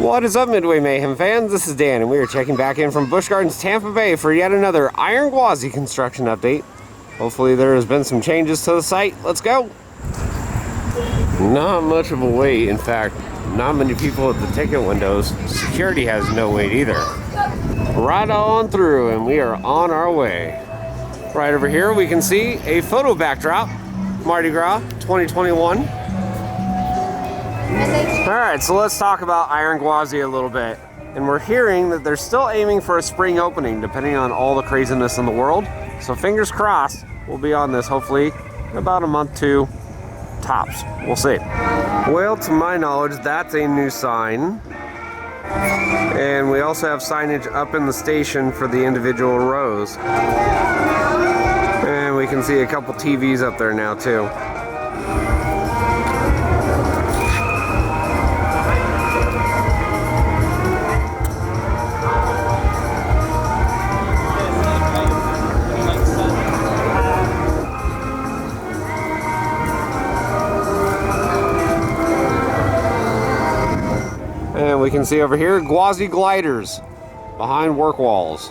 What is up, Midway Mayhem fans? This is Dan, and we are checking back in from Busch Gardens Tampa Bay for yet another Iron Gwazi construction update. Hopefully there has been some changes to the site. Let's go! Not much of a wait. In fact, not many people at the ticket windows. Security has no wait either. Right on through, and we are on our way. Right over here we can see a photo backdrop. Mardi Gras 2021. Alright, so let's talk about Iron Gwazi a little bit. And we're hearing that they're still aiming for a spring opening, depending on all the craziness in the world. So fingers crossed, we'll be on this hopefully in about a month, two, tops. We'll see. Well, to my knowledge, that's a new sign. And we also have signage up in the station for the individual rows. And we can see a couple TVs up there now too. And we can see over here, Gwazi gliders behind work walls.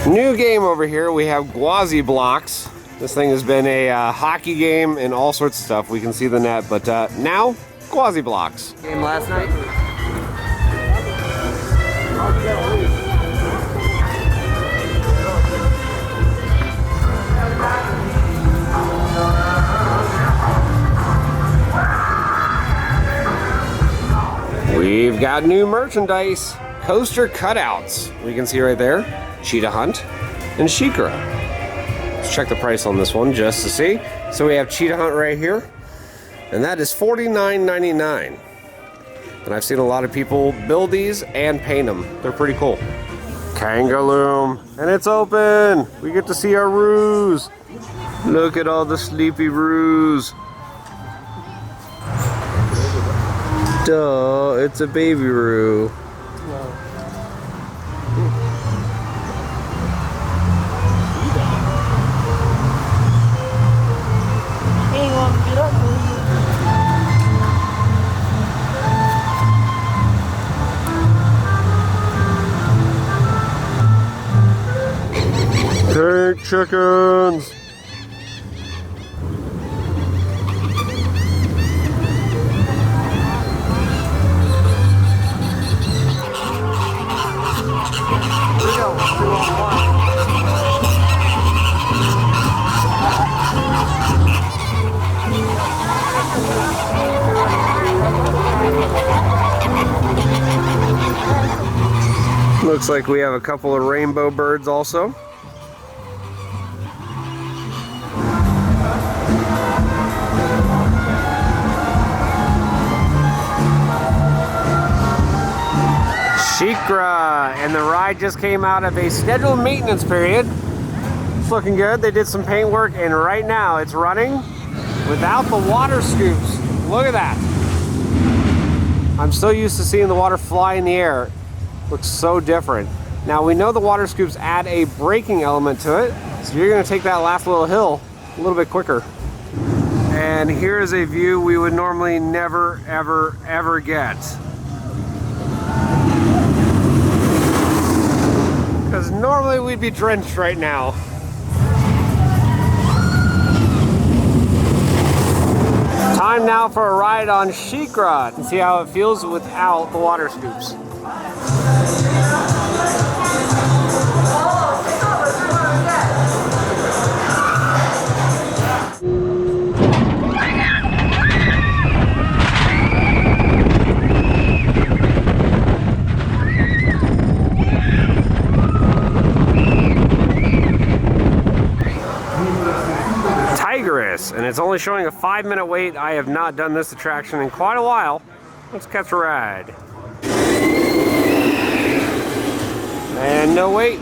New game over here, we have Gwazi blocks. This thing has been a hockey game and all sorts of stuff. We can see the net, but now, Gwazi blocks. Game last night? We've got new merchandise, coaster cutouts. We can see right there, Cheetah Hunt and SheiKra. Let's check the price on this one just to see. So we have Cheetah Hunt right here, and that is $49.99. And I've seen a lot of people build these and paint them. They're pretty cool. Kangaloom, and it's open. We get to see our roos. Look at all the sleepy roos. Duh, it's a baby roo. Pink chickens. Looks like we have a couple of rainbow birds also. SheiKra, and the ride just came out of a scheduled maintenance period. It's looking good. They did some paint work, and right now it's running without the water scoops. Look at that. I'm so used to seeing the water fly in the air. Looks so different. Now we know the water scoops add a braking element to it, so you're going to take that last little hill a little bit quicker. And here is a view we would normally never, ever, ever get. Because normally we'd be drenched right now. Time now for a ride on SheiKra and see how it feels without the water scoops. Tigris, and it's only showing a 5-minute wait. I have not done this attraction in quite a while. Let's catch a ride. And no wait.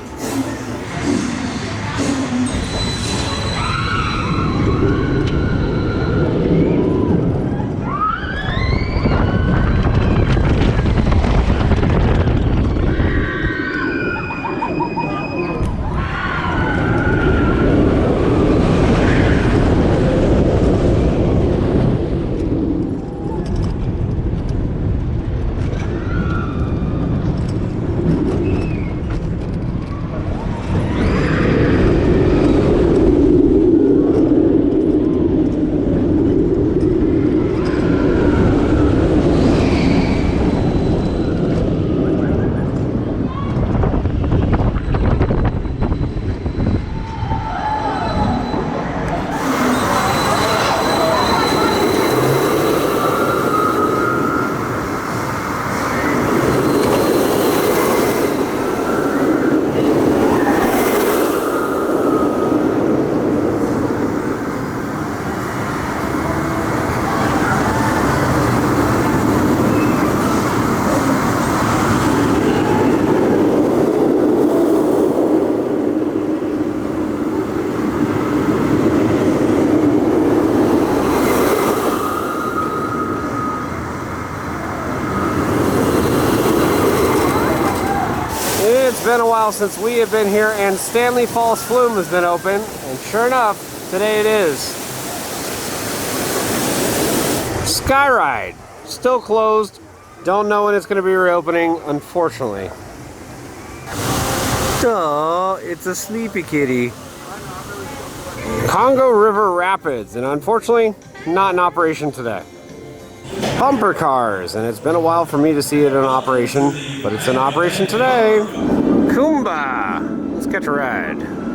been a while since we have been here, and Stanley Falls Flume has been open, and sure enough, today it is. Skyride, still closed. Don't know when it's going to be reopening, unfortunately. Oh, it's a sleepy kitty. Congo River Rapids, and unfortunately, not in operation today. Bumper cars, and it's been a while for me to see it in operation, but it's in operation today. Kumba, let's catch a ride.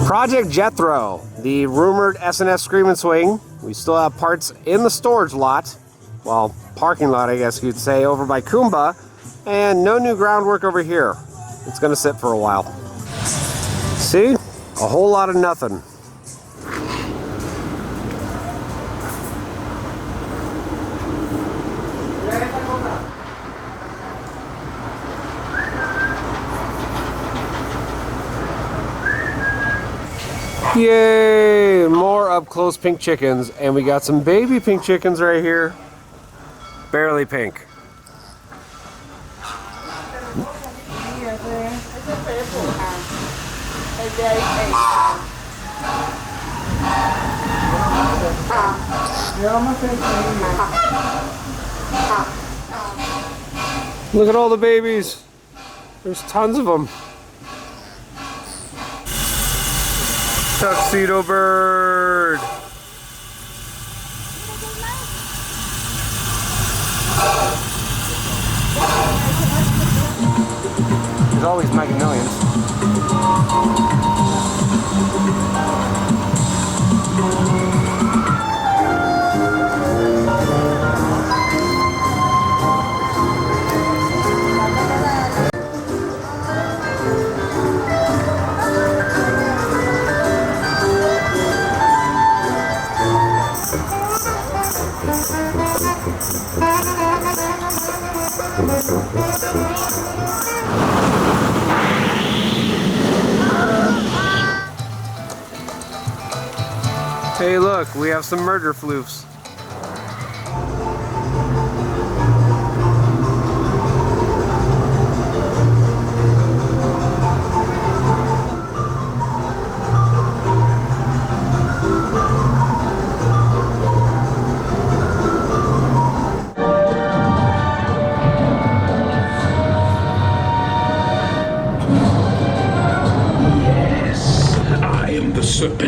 Project Jethro, the rumored S&S Scream and Swing. We still have parts in the storage lot, well, parking lot I guess you'd say, over by Kumba, and no new groundwork over here. It's gonna sit for a while. See? A whole lot of nothing. Yay! More up close pink chickens, and we got some baby pink chickens right here. Barely pink. Look at all the babies. There's tons of them. Tuxedo bird. There's always Mega Millions. Hey look, we have some murder floofs.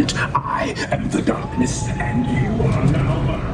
serpent. I am the darkness, and you are now mine.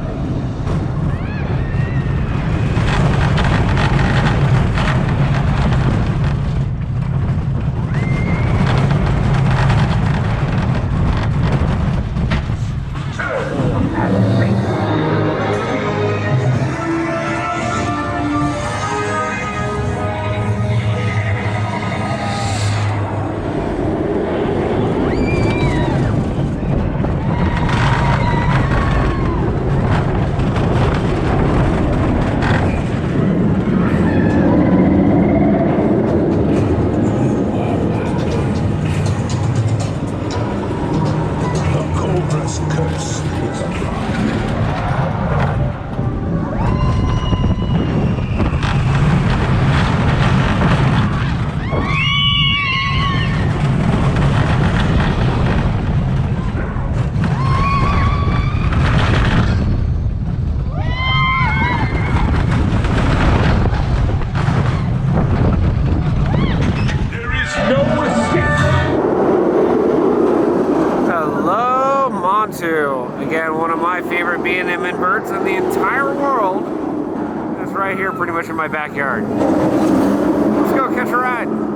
Montu. Again, one of my favorite B&M inverts in the entire world is right here pretty much in my backyard. Let's go catch a ride.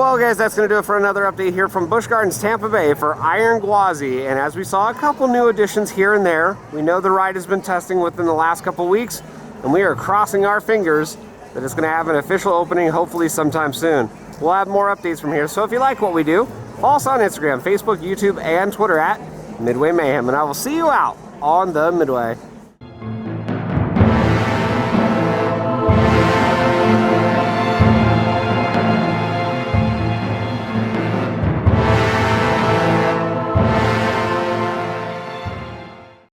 Well guys, that's going to do it for another update here from Busch Gardens Tampa Bay for Iron Gwazi. And as we saw, a couple new additions here and there. We know the ride has been testing within the last couple weeks, and we are crossing our fingers that it's going to have an official opening hopefully sometime soon. We'll have more updates from here, so if you like what we do, follow us on Instagram, Facebook, YouTube, and Twitter at Midway Mayhem, and I will see you out on the Midway.